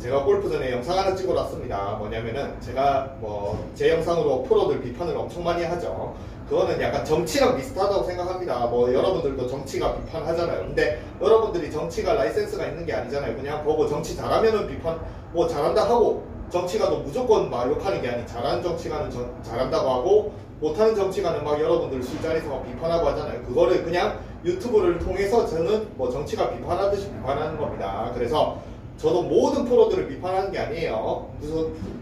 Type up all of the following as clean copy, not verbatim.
제가 골프 전에 영상 하나 찍어놨습니다. 뭐냐면은 제가 제 영상으로 프로들 비판을 엄청 많이 하죠. 그거는 약간 정치랑 비슷하다고 생각합니다. 여러분들도 정치가 비판하잖아요. 근데 여러분들이 정치가 라이센스가 있는 게 아니잖아요. 그냥 보고 정치 잘하면은 비판, 잘한다 하고, 정치가도 무조건 막 욕하는 게 아니, 잘하는 정치가는 잘한다고 하고, 못하는 정치가는 막 여러분들 술자리에서 막 비판하고 하잖아요. 그거를 그냥 유튜브를 통해서 저는 정치가 비판하듯이 비판하는 겁니다. 그래서 저도 모든 프로들을 비판하는 게 아니에요.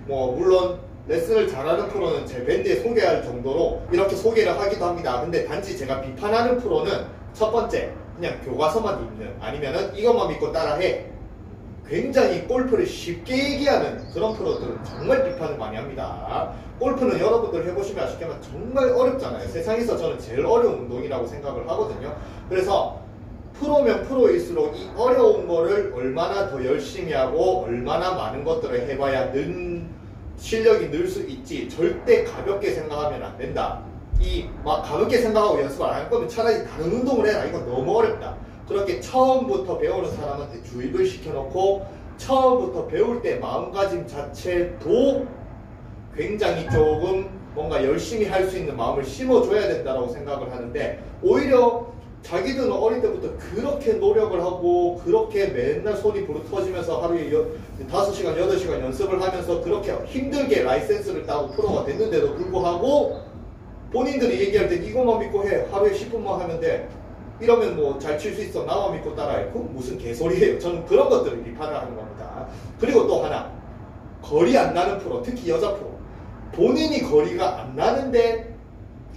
물론 레슨을 잘하는 프로는 제 밴드에 소개할 정도로 이렇게 소개를 하기도 합니다. 근데 단지 제가 비판하는 프로는 첫 번째, 그냥 교과서만 읽는, 아니면은 이것만 믿고 따라해. 굉장히 골프를 쉽게 얘기하는 그런 프로들은 정말 비판을 많이 합니다. 골프는 여러분들 해보시면 아시겠지만 정말 어렵잖아요. 세상에서 저는 제일 어려운 운동이라고 생각을 하거든요. 그래서 프로면 프로일수록 이 어려운 거를 얼마나 더 열심히 하고 얼마나 많은 것들을 해봐야 실력이 늘 수 있지, 절대 가볍게 생각하면 안 된다. 막 가볍게 생각하고 연습 안 할 거면 차라리 다른 운동을 해라. 이건 너무 어렵다. 그렇게 처음부터 배우는 사람한테 주입을 시켜놓고 처음부터 배울 때 마음가짐 자체도 굉장히 조금 뭔가 열심히 할 수 있는 마음을 심어줘야 된다고 생각을 하는데, 오히려 자기들은 어릴 때부터 그렇게 노력을 하고 그렇게 맨날 손이 부르 터지면서 하루에 5시간, 8시간 연습을 하면서 그렇게 힘들게 라이센스를 따고 프로가 됐는데도 불구하고 본인들이 얘기할 때 이것만 믿고 해. 하루에 10분만 하면 돼. 이러면 잘 칠 수 있어. 나만 믿고 따라해. 그건 무슨 개소리예요. 저는 그런 것들을 비판을 하는 겁니다. 그리고 또 하나, 거리 안 나는 프로, 특히 여자 프로. 본인이 거리가 안 나는데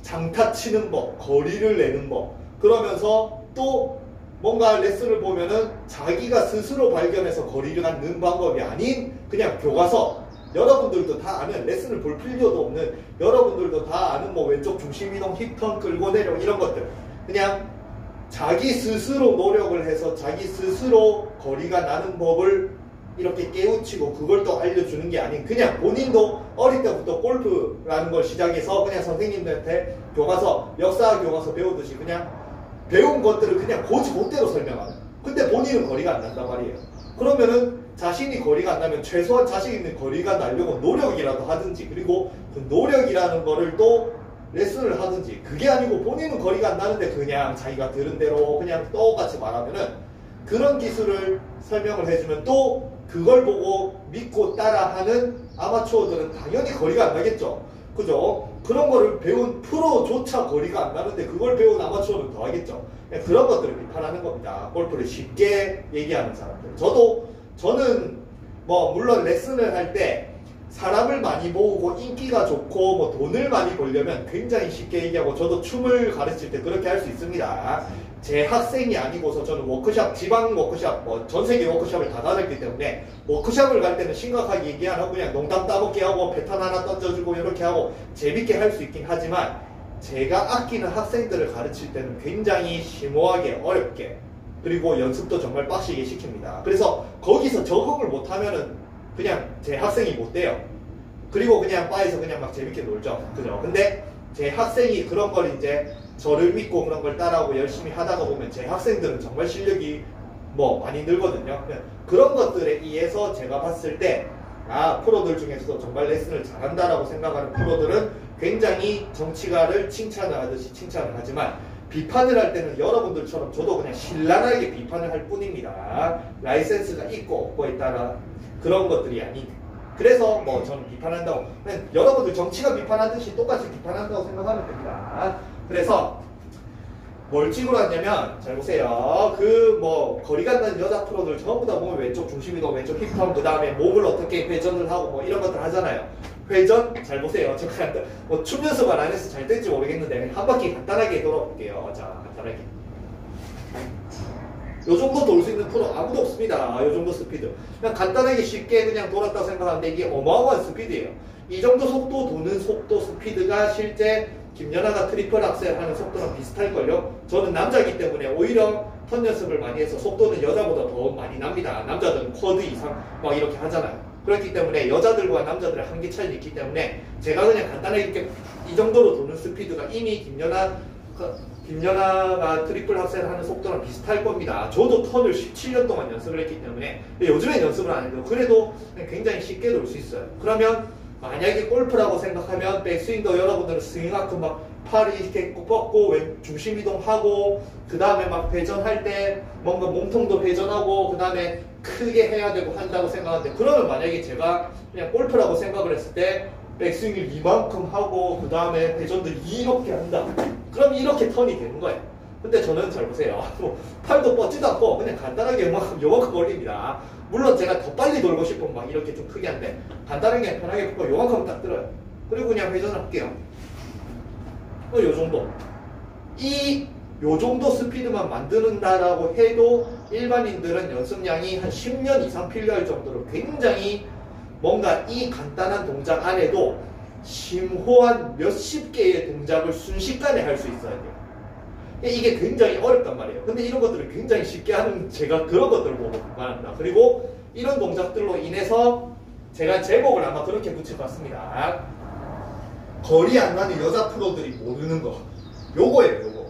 장타 치는 법, 거리를 내는 법. 그러면서 또 뭔가 레슨을 보면은 자기가 스스로 발견해서 거리를 갖는 방법이 아닌 그냥 교과서, 여러분들도 다 아는, 레슨을 볼 필요도 없는, 여러분들도 다 아는 왼쪽 중심 이동, 힙턴 끌고 내려, 이런 것들. 그냥 자기 스스로 노력을 해서 자기 스스로 거리가 나는 법을 이렇게 깨우치고 그걸 또 알려주는 게 아닌, 그냥 본인도 어릴 때부터 골프라는 걸 시작해서 그냥 선생님들한테 교과서, 역사 교과서 배우듯이 그냥 배운 것들을 그냥 곧대로 설명하는. 근데 본인은 거리가 안 난단 말이에요. 그러면은 자신이 거리가 안 나면 최소한 자신 있는 거리가 나려고 노력이라도 하든지, 그리고 그 노력이라는 거를 또 레슨을 하든지, 그게 아니고 본인은 거리가 안 나는데 그냥 자기가 들은 대로 그냥 똑같이 말하면은, 그런 기술을 설명을 해주면 또 그걸 보고 믿고 따라하는 아마추어들은 당연히 거리가 안 나겠죠. 그죠? 그런 거를 배운 프로조차 거리가 안 나는데 그걸 배운 아마추어는 더 하겠죠. 그런 것들을 비판하는 겁니다. 골프를 쉽게 얘기하는 사람들. 저는 물론 레슨을 할 때 사람을 많이 모으고 인기가 좋고 돈을 많이 벌려면 굉장히 쉽게 얘기하고, 저도 춤을 가르칠 때 그렇게 할 수 있습니다. 제 학생이 아니고서 저는 워크샵, 지방 워크샵, 전 세계 워크샵을 다 다녔기 때문에 워크샵을 갈 때는 심각하게 얘기 안 하고 그냥 농담 따먹게 하고 패턴 하나 던져주고 이렇게 하고 재밌게 할 수 있긴 하지만, 제가 아끼는 학생들을 가르칠 때는 굉장히 심오하게 어렵게, 그리고 연습도 정말 빡시게 시킵니다. 그래서 거기서 적응을 못하면은 그냥 제 학생이 못 돼요. 그리고 그냥 바에서 그냥 막 재밌게 놀죠. 그죠? 근데 제 학생이 그런 걸 이제 저를 믿고 그런 걸 따라하고 열심히 하다가 보면 제 학생들은 정말 실력이 많이 늘거든요. 그런 것들에 의해서 제가 봤을 때, 프로들 중에서도 정말 레슨을 잘한다라고 생각하는 프로들은 굉장히 정치가를 칭찬을 하듯이 칭찬을 하지만, 비판을 할 때는 여러분들처럼 저도 그냥 신랄하게 비판을 할 뿐입니다. 라이센스가 있고 없고에 따라 그런 것들이 아닌. 그래서 저는 비판한다고, 그냥 여러분들 정치가 비판하듯이 똑같이 비판한다고 생각하면 됩니다. 그래서 뭘 찍으러 왔냐면, 잘 보세요. 거리가 나는 여자 프로들 전부 다 보면 왼쪽 중심이동, 왼쪽 힙턴, 그 다음에 몸을 어떻게 회전을 하고 이런 것들 하잖아요. 회전, 잘 보세요. 제가 춤 연습을 안 해서 잘 될지 모르겠는데 한 바퀴 간단하게 돌아볼게요. 자, 간단하게. 요 정도 돌 수 있는 프로 아무도 없습니다. 요 정도 스피드. 그냥 간단하게 쉽게 그냥 돌았다고 생각하는데 이게 어마어마한 스피드예요. 이 정도 속도 도는 속도 스피드가 실제 김연아가 트리플 악셀 하는 속도랑 비슷할걸요. 저는 남자이기 때문에 오히려 턴 연습을 많이 해서 속도는 여자보다 더 많이 납니다. 남자들은 쿼드 이상 막 이렇게 하잖아요. 그렇기 때문에 여자들과 남자들의 한계 차이는 있기 때문에 제가 그냥 간단하게 이렇게 이 정도로 도는 스피드가 이미 김연아 김연아가 트리플 합세를 하는 속도랑 비슷할 겁니다. 저도 턴을 17년 동안 연습을 했기 때문에 요즘엔 연습을 안 해도 그래도 굉장히 쉽게 돌 수 있어요. 그러면 만약에 골프라고 생각하면 백스윙도 여러분들은 스윙만큼 막 팔이 이렇게 뻗고 중심 이동하고 그 다음에 막 회전할 때 뭔가 몸통도 회전하고 그 다음에 크게 해야 되고 한다고 생각하는데 그러면 만약에 제가 그냥 골프라고 생각을 했을 때 백스윙을 이만큼 하고 그 다음에 회전도 이렇게 한다. 그럼 이렇게 턴이 되는 거예요. 근데 저는 잘 보세요. 팔도 뻗지도 않고 그냥 간단하게 요만큼 올립니다. 물론 제가 더 빨리 돌고 싶으면 막 이렇게 좀 크게 한데 간단하게 편하게 뻗고 요만큼 딱 들어요. 그리고 그냥 회전을 할게요. 요 정도. 요 정도 스피드만 만드는다라고 해도 일반인들은 연습량이 한 10년 이상 필요할 정도로 굉장히 뭔가 이 간단한 동작 안에도 심오한 몇십 개의 동작을 순식간에 할 수 있어야 돼요. 이게 굉장히 어렵단 말이에요. 근데 이런 것들을 굉장히 쉽게 하는 제가 그런 것들을 보고 말합니다. 그리고 이런 동작들로 인해서 제가 제목을 아마 그렇게 붙여봤습니다. 거리 안 나는 여자 프로들이 모르는 거. 요거예요, 요거.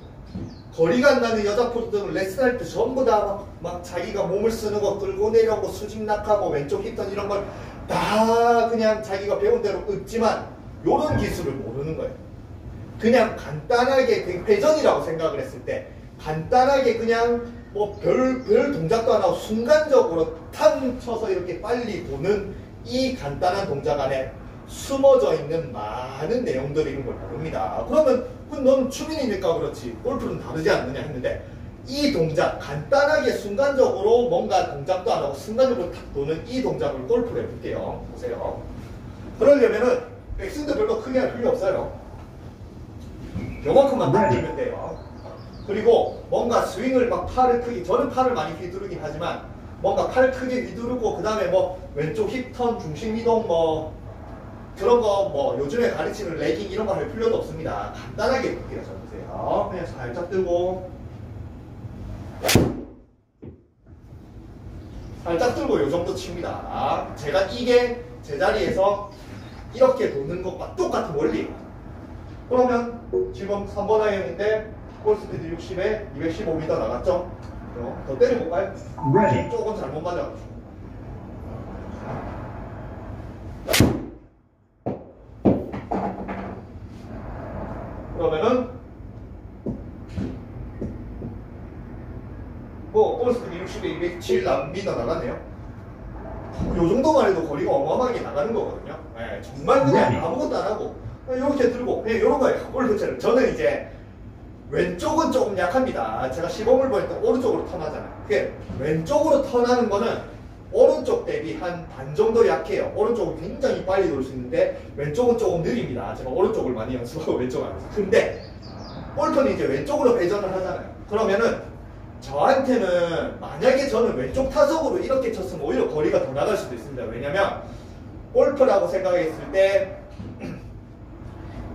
거리가 안 나는 여자 프로들은 레슨할 때 전부 다 막 자기가 몸을 쓰는 거 끌고 내려오고 수직 낙하고 왼쪽 힙턴 이런 걸 다 그냥 자기가 배운 대로 읊지만 요런 기술을 모르는 거예요. 그냥 간단하게 회전이라고 생각을 했을 때 간단하게 그냥 뭐 별 동작도 안 하고 순간적으로 탕 쳐서 이렇게 빨리 도는 이 간단한 동작 안에 숨어져 있는 많은 내용들이 있는 걸 모릅니다. 그러면 너는 추민이니까 그렇지 골프는 다르지 않느냐 했는데 이 동작 간단하게 순간적으로 뭔가 동작도 안 하고 순간적으로 탁 도는 이 동작을 골프로 해볼게요. 보세요. 그러려면은 백스윙도 별로 크게 할 필요 없어요. 요만큼만 딱 들면 돼요. 그리고 뭔가 스윙을 막 팔을 크게 저는 팔을 많이 휘두르긴 하지만 뭔가 팔 크게 휘두르고 그 다음에 뭐 왼쪽 힙턴 중심 이동 뭐 그런 거 뭐 요즘에 가르치는 레깅 이런 거 할 필요도 없습니다. 간단하게 해볼게요. 자 보세요. 그냥 살짝 들고 살짝 들고 요 정도 칩니다. 제가 이게 제자리에서 이렇게 도는 것과 똑같은 원리예요. 그러면 지금 3번 아이언인데 볼 스피드 60에 215m 나갔죠? 더 때려볼까요? 조금 잘못 맞아가지고. 그러면은 볼 스피드 60에 207m 나갔네요. 요 정도만 해도 거리가 어마어마하게 나가는 거거든요. 네, 정말 그냥 아무것도 안 하고 이렇게 들고 그냥 이런 거예요. 골프처럼. 저는 이제 왼쪽은 조금 약합니다. 제가 시범을 보니까 오른쪽으로 턴하잖아요. 그게 왼쪽으로 턴하는 거는 오른쪽 대비 한 반 정도 약해요. 오른쪽은 굉장히 빨리 돌 수 있는데 왼쪽은 조금 느립니다. 제가 오른쪽을 많이 연습하고 왼쪽을 안 해서. 근데 골프는 이제 왼쪽으로 회전을 하잖아요. 그러면은 저한테는 만약에 저는 왼쪽 타석으로 이렇게 쳤으면 오히려 거리가 더 나갈 수도 있습니다. 왜냐면 골프라고 생각했을 때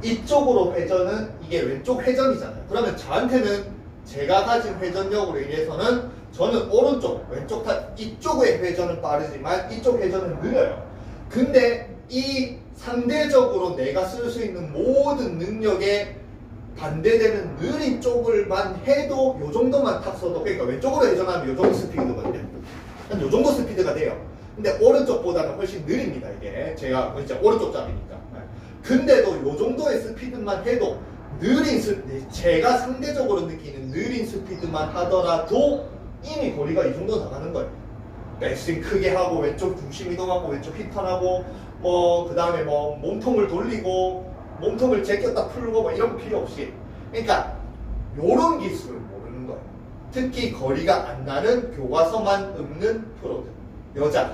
이쪽으로 회전은 이게 왼쪽 회전이잖아요. 그러면 저한테는 제가 가진 회전력으로 인해서는 저는 오른쪽, 왼쪽 이쪽의 회전은 빠르지만 이쪽 회전은 느려요. 근데 이 상대적으로 내가 쓸 수 있는 모든 능력에 반대되는 느린 쪽을만 해도 요 정도만 탁 써도 그러니까 왼쪽으로 회전하면 요 정도 스피드거든요. 한 요 정도 스피드가 돼요. 근데 오른쪽보다는 훨씬 느립니다. 이게 제가 진짜 오른쪽 잡이니까. 근데도 요 정도의 스피드만 해도 느린 스피드, 제가 상대적으로 느끼는 느린 스피드만 하더라도 이미 거리가 이 정도 나가는 거예요. 백스윙 크게 하고 왼쪽 중심 이동하고 왼쪽 힙턴하고 뭐 그 다음에 뭐 몸통을 돌리고 몸통을 제꼈다 풀고 뭐 이런 거 필요 없이 그러니까 요런 기술을 모르는 거예요. 특히 거리가 안 나는 교과서만 읊는 프로들 여자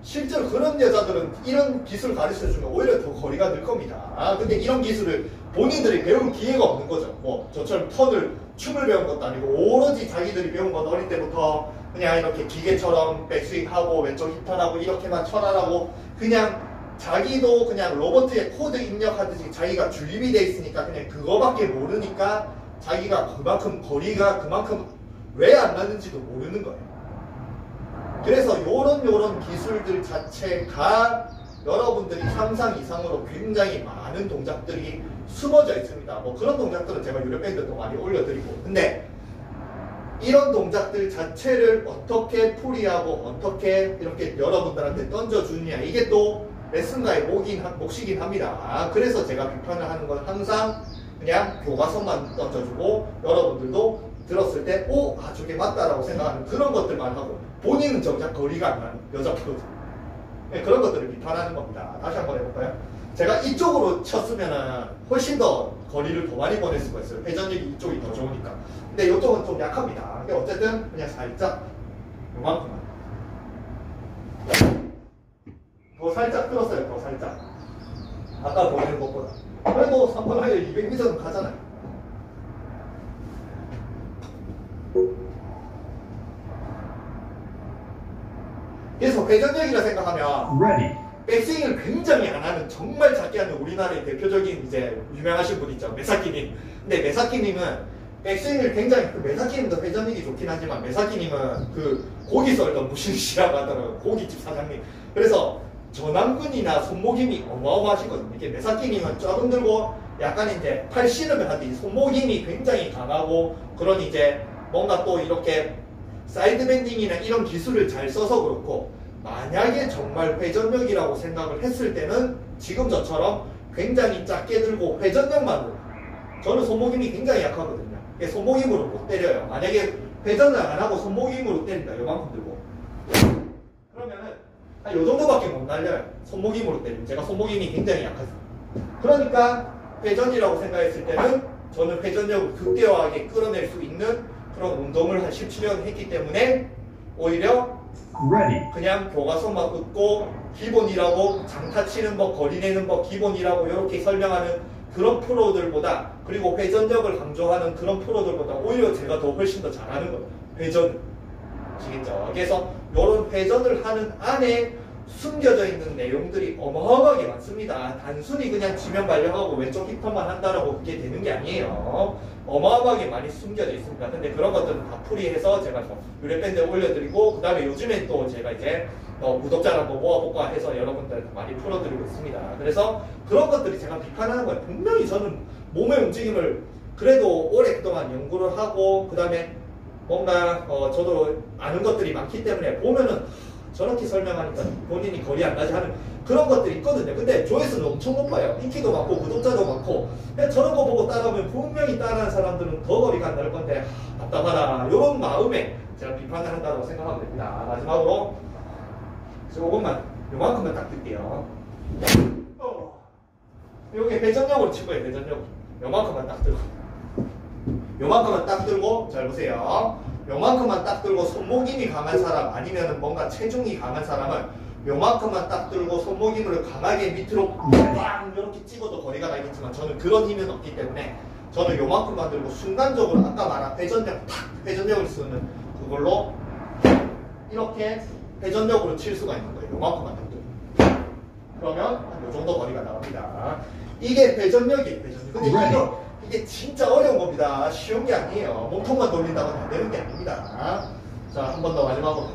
실제로 그런 여자들은 이런 기술 가르쳐주면 오히려 더 거리가 늘 겁니다. 근데 이런 기술을 본인들이 배울 기회가 없는 거죠. 뭐 저처럼 춤을 배운 것도 아니고 오로지 자기들이 배운 건 어릴 때부터 그냥 이렇게 기계처럼 백스윙하고 왼쪽 힙턴하고 이렇게만 쳐라라고 그냥 자기도 그냥 로버트의 코드 입력하듯이 자기가 주입이 돼 있으니까 그냥 그거밖에 모르니까 자기가 그만큼 거리가 그만큼 왜 안 나는지도 모르는 거예요. 그래서 요런 기술들 자체가 여러분들이 상상 이상으로 굉장히 많은 동작들이 숨어져 있습니다. 뭐 그런 동작들은 제가 유럽밴드도 많이 올려드리고. 근데 이런 동작들 자체를 어떻게 풀이하고 어떻게 이렇게 여러분들한테 던져주느냐, 이게 또 레슨가의 몫이긴 합니다. 그래서 제가 비판을 하는 건 항상 그냥 교과서만 던져주고 여러분들도 들었을 때 오, 아 저게 맞다라고 생각하는 그런 것들만 하고, 본인은 정작 거리가 안 나는 여자 프로들, 네, 그런 것들을 비판하는 겁니다. 다시 한번 해볼까요? 제가 이쪽으로 쳤으면은 훨씬 더 거리를 더 많이 보낼 수가 있어요. 회전력이 이쪽이 더 좋으니까. 근데 이쪽은 좀 약합니다. 근데 어쨌든 그냥 살짝 요만큼만 더 살짝 들었어요. 더 살짝. 아까 보이는 것보다. 그래도 3번 하이어 200m는 가잖아요. 그래서 회전력이라 생각하면 백스윙을 굉장히 안 하는, 정말 작게 하는 우리나라의 대표적인 이제 유명하신 분 있죠. 메사키님. 근데 메사키님은 백스윙을 굉장히, 메사키님도 회전력이 좋긴 하지만 메사키님은 그 고기 썰던 무신씨라고 하더라고요. 고깃집 사장님. 그래서 전완근이나 손목 힘이 어마어마하시거든요. 이게 메사키님은 조금 들고 약간 이제 팔 씨름을 하듯이 손목 힘이 굉장히 강하고, 그런 이제 뭔가 또 이렇게 사이드 밴딩이나 이런 기술을 잘 써서 그렇고, 만약에 정말 회전력이라고 생각을 했을 때는 지금 저처럼 굉장히 작게 들고 회전력만으로, 저는 손목 힘이 굉장히 약하거든요. 손목 힘으로 못 때려요. 만약에 회전을 안 하고 손목 힘으로 때린다, 요만큼 들고, 그러면은 한 요 정도밖에 못 날려요. 손목 힘으로 때리면. 제가 손목 힘이 굉장히 약하죠. 그러니까 회전이라고 생각했을 때는 저는 회전력을 극대화하게 끌어낼 수 있는 그런 운동을 한 17년 했기 때문에 오히려 그냥 교과서만 읽고 기본이라고, 장타 치는 법, 거리 내는 법 기본이라고 이렇게 설명하는 그런 프로들보다, 그리고 회전력을 강조하는 그런 프로들보다 오히려 제가 더 훨씬 더 잘하는 거예요. 회전. 아시겠죠? 그래서 이런 회전을 하는 안에 숨겨져 있는 내용들이 어마어마하게 많습니다. 단순히 그냥 지면 발령하고 왼쪽 힙턴만 한다라고 그게 되는 게 아니에요. 어마어마하게 많이 숨겨져 있습니다. 근데 그런 것들은 다 풀이해서 제가 유래밴드에 올려드리고, 그 다음에 요즘엔 또 제가 이제 구독자를 한번 모아볼까 해서 여러분들한테 많이 풀어드리고 있습니다. 그래서 그런 것들이 제가 비판하는 거예요. 분명히 저는 몸의 움직임을 그래도 오랫동안 연구를 하고, 그 다음에 뭔가 저도 아는 것들이 많기 때문에 보면은 저렇게 설명하니까 본인이 거리 안 가지 하는 그런 것들이 있거든요. 근데 조회수는 엄청 높아요. 인기도 많고 구독자도 많고. 그냥 저런 거 보고 따라하면 분명히 따라하는 사람들은 더 거리가 안 날 건데 답답하다, 이런 마음에 제가 비판을 한다고 생각하면 됩니다. 마지막으로 조금만, 요만큼만 딱 뜰게요. 여기 회전력으로 칠 거예요. 회전력으로. 요만큼만 딱 들고, 요만큼만 딱 들고, 잘 보세요. 요만큼만 딱 들고 손목 힘이 강한 사람, 아니면 뭔가 체중이 강한 사람은 요만큼만 딱 들고 손목 힘을 강하게 밑으로 빵 이렇게 찍어도 거리가 나겠지만, 저는 그런 힘은 없기 때문에 저는 요만큼만 들고 순간적으로 아까 말한 회전력, 탁 회전력을 쓰는 그걸로 이렇게 회전력으로 칠 수가 있는 거예요. 요만큼만 딱 들고. 그러면 한 요 정도 거리가 나옵니다. 이게 회전력이에요. 회전력. 근데 이게 진짜 어려운 겁니다. 쉬운 게 아니에요. 몸통만 돌린다고 안 되는 게 아닙니다. 자, 한 번 더 마지막으로.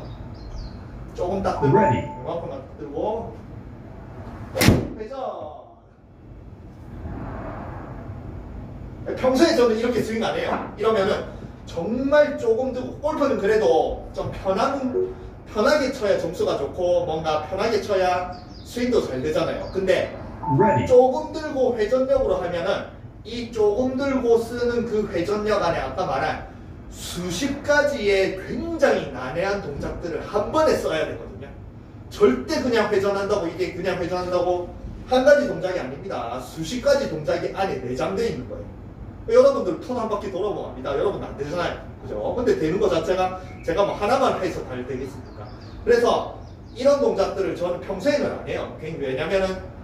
조금 딱 들고, 이만큼만 딱 들고, 회전. 평소에 저는 이렇게 스윙 안 해요. 이러면은 정말 조금 들고, 골프는 그래도 좀 편하게 쳐야 점수가 좋고, 뭔가 편하게 쳐야 스윙도 잘 되잖아요. 근데 조금 들고 회전력으로 하면은 이 조금 들고 쓰는 그 회전력 안에 아까 말한 수십 가지의 굉장히 난해한 동작들을 한 번에 써야 되거든요. 절대 그냥 회전한다고, 이게 그냥 회전한다고 한 가지 동작이 아닙니다. 수십 가지 동작이 안에 내장되어 있는 거예요. 여러분들 턴 한 바퀴 돌아보면 압니다. 여러분 안 되잖아요. 그죠? 근데 되는 거 자체가 제가 뭐 하나만 해서 잘 되겠습니까? 그래서 이런 동작들을 저는 평소에는 안 해요. 왜냐면은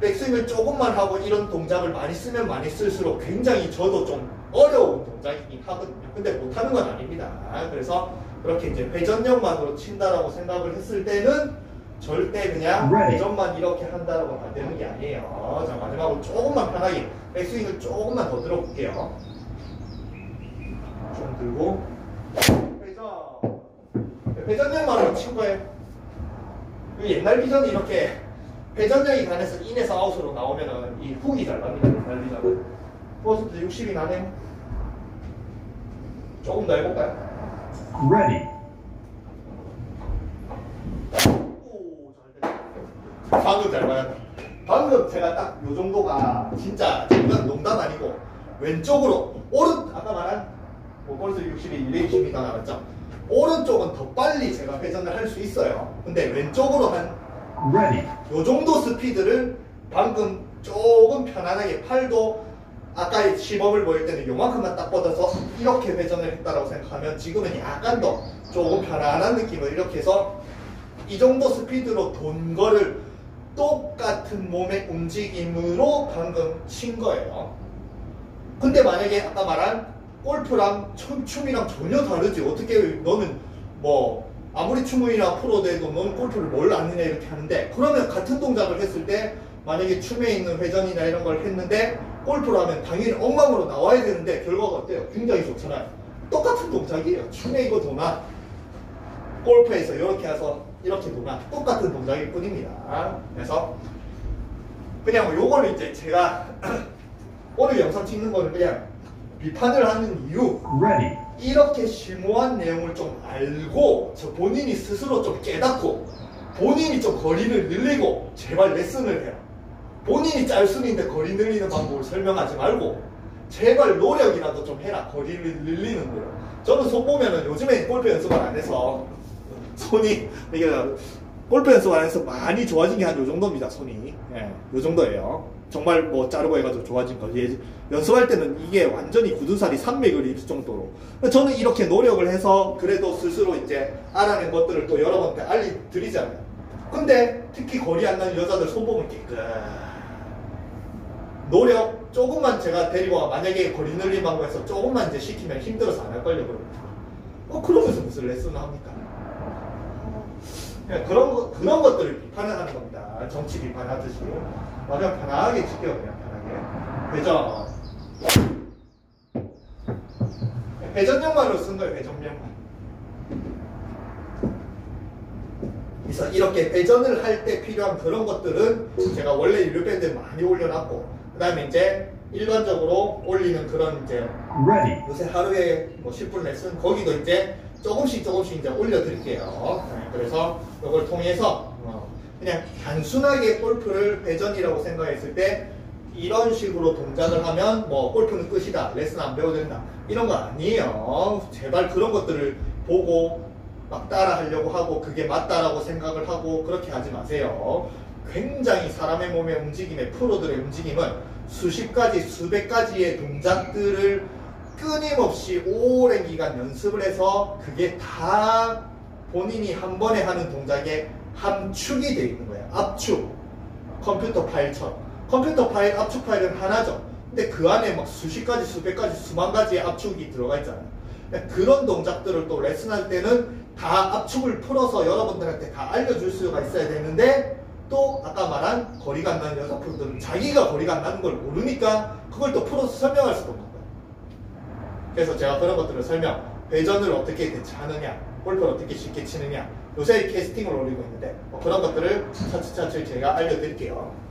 백스윙을 조금만 하고 이런 동작을 많이 쓰면 많이 쓸수록 굉장히 저도 좀 어려운 동작이긴 하거든요. 근데 못하는 건 아닙니다. 그래서 그렇게 이제 회전력만으로 친다라고 생각을 했을 때는 절대 그냥 회전만 이렇게 한다라고 안 되는 게 아니에요. 자, 마지막으로 조금만 편하게 백스윙을 조금만 더 들어볼게요. 좀 들고 회전력만으로 친 거예요. 옛날 비전은 이렇게 회전력이 강해서 인에서 아웃으로 나오면은 이 훅이 잘 납니다. 달리자면. 포스트 60이 나네요. 조금 더 해볼까요? Ready. 오, 잘 됐다. 방금 잘 봐야 방금 제가 딱 요 정도가 진짜 농담 아니고 왼쪽으로 아까 말한 뭐 벌써 60이 220m 나갔죠. 오른쪽은 더 빨리 제가 회전을 할 수 있어요. 근데 왼쪽으로 한 Ready. 요 정도 스피드를 방금 조금 편안하게 팔도 아까의 시범을 보일 때는 요만큼만 딱 뻗어서 이렇게 회전을 했다라고 생각하면 지금은 약간 더 조금 편안한 느낌을 이렇게 해서 이 정도 스피드로 돈 거를 똑같은 몸의 움직임으로 방금 친 거예요. 근데 만약에 아까 말한 골프랑 춤이랑 전혀 다르지. 어떻게 너는 뭐 아무리 춤이나 프로 돼도 너는 골프를 뭘 아느냐 이렇게 하는데, 그러면 같은 동작을 했을 때 만약에 춤에 있는 회전이나 이런 걸 했는데 골프로 하면 당연히 엉망으로 나와야 되는데 결과가 어때요? 굉장히 좋잖아요. 똑같은 동작이에요. 춤에 이거 도나 골프에서 이렇게 해서 이렇게 도나 똑같은 동작일 뿐입니다. 그래서 그냥 뭐 요거는 이제 제가 오늘 영상 찍는 거는 그냥 비판을 하는 이유, Ready. 이렇게 심오한 내용을 좀 알고 저 본인이 스스로 좀 깨닫고 본인이 좀 거리를 늘리고 제발 레슨을 해요. 본인이 짤순인데 거리 늘리는 방법을 설명하지 말고 제발 노력이라도 좀 해라. 거리를 늘리는 거요. 저는 손 보면은 요즘에 골프 연습을 안 해서 손이 이게 골프 연습 안 해서 많이 좋아진 게 한 요 정도입니다. 손이 요 정도예요. 정말 뭐 자르고 해가지고 좋아진 거. 연습할 때는 이게 완전히 굳은살이 산맥을 입을 정도로. 저는 이렇게 노력을 해서 그래도 스스로 이제 알아낸 것들을 또 여러분한테 알려드리잖아요. 근데 특히 거리 안 나는 여자들 손보면 깨끗. 노력 조금만 제가 데리고 와. 만약에 거리 늘린 방법에서 조금만 이제 시키면 힘들어서 안 할걸요. 그러면서 무슨 레슨을 합니까? 그냥 그런 것들을 비판을 하는 겁니다. 정치 비판하듯이. 그냥 편하게 칠게요. 그냥 편하게. 회전력만으로 쓴 거예요. 회전력만. 그래서 이렇게 회전을 할 때 필요한 그런 것들은 제가 원래 유료밴드에 많이 올려놨고, 그 다음에 이제 일반적으로 올리는 그런 이제 Ready. 요새 하루에 뭐 10분 레슨 거기도 이제 조금씩 이제 올려드릴게요. 그래서 이걸 통해서 그냥 단순하게 골프를 회전이라고 생각했을 때 이런 식으로 동작을 하면 뭐 골프는 끝이다, 레슨 안 배워도 된다, 이런 거 아니에요. 제발 그런 것들을 보고 막 따라 하려고 하고 그게 맞다라고 생각을 하고 그렇게 하지 마세요. 굉장히 사람의 몸의 움직임의 프로들의 움직임은 수십 가지 수백 가지의 동작들을 끊임없이 오랜 기간 연습을 해서 그게 다 본인이 한 번에 하는 동작에 함축이 되어 있는 거예요. 압축. 컴퓨터 파일처럼. 컴퓨터 파일, 압축 파일은 하나죠. 근데 그 안에 막 수십 가지, 수백 가지, 수만 가지의 압축이 들어가 있잖아요. 그런 동작들을 또 레슨할 때는 다 압축을 풀어서 여러분들한테 다 알려줄 수가 있어야 되는데, 또 아까 말한 거리가 안 나는 여자분들은 자기가 거리가 안 나는 걸 모르니까 그걸 또 풀어서 설명할 수도 없는 거예요. 그래서 제가 그런 것들을 회전을 어떻게 대처하느냐, 골프를 어떻게 쉽게 치느냐, 요새 캐스팅을 올리고 있는데 뭐 그런 것들을 차츰 제가 알려드릴게요.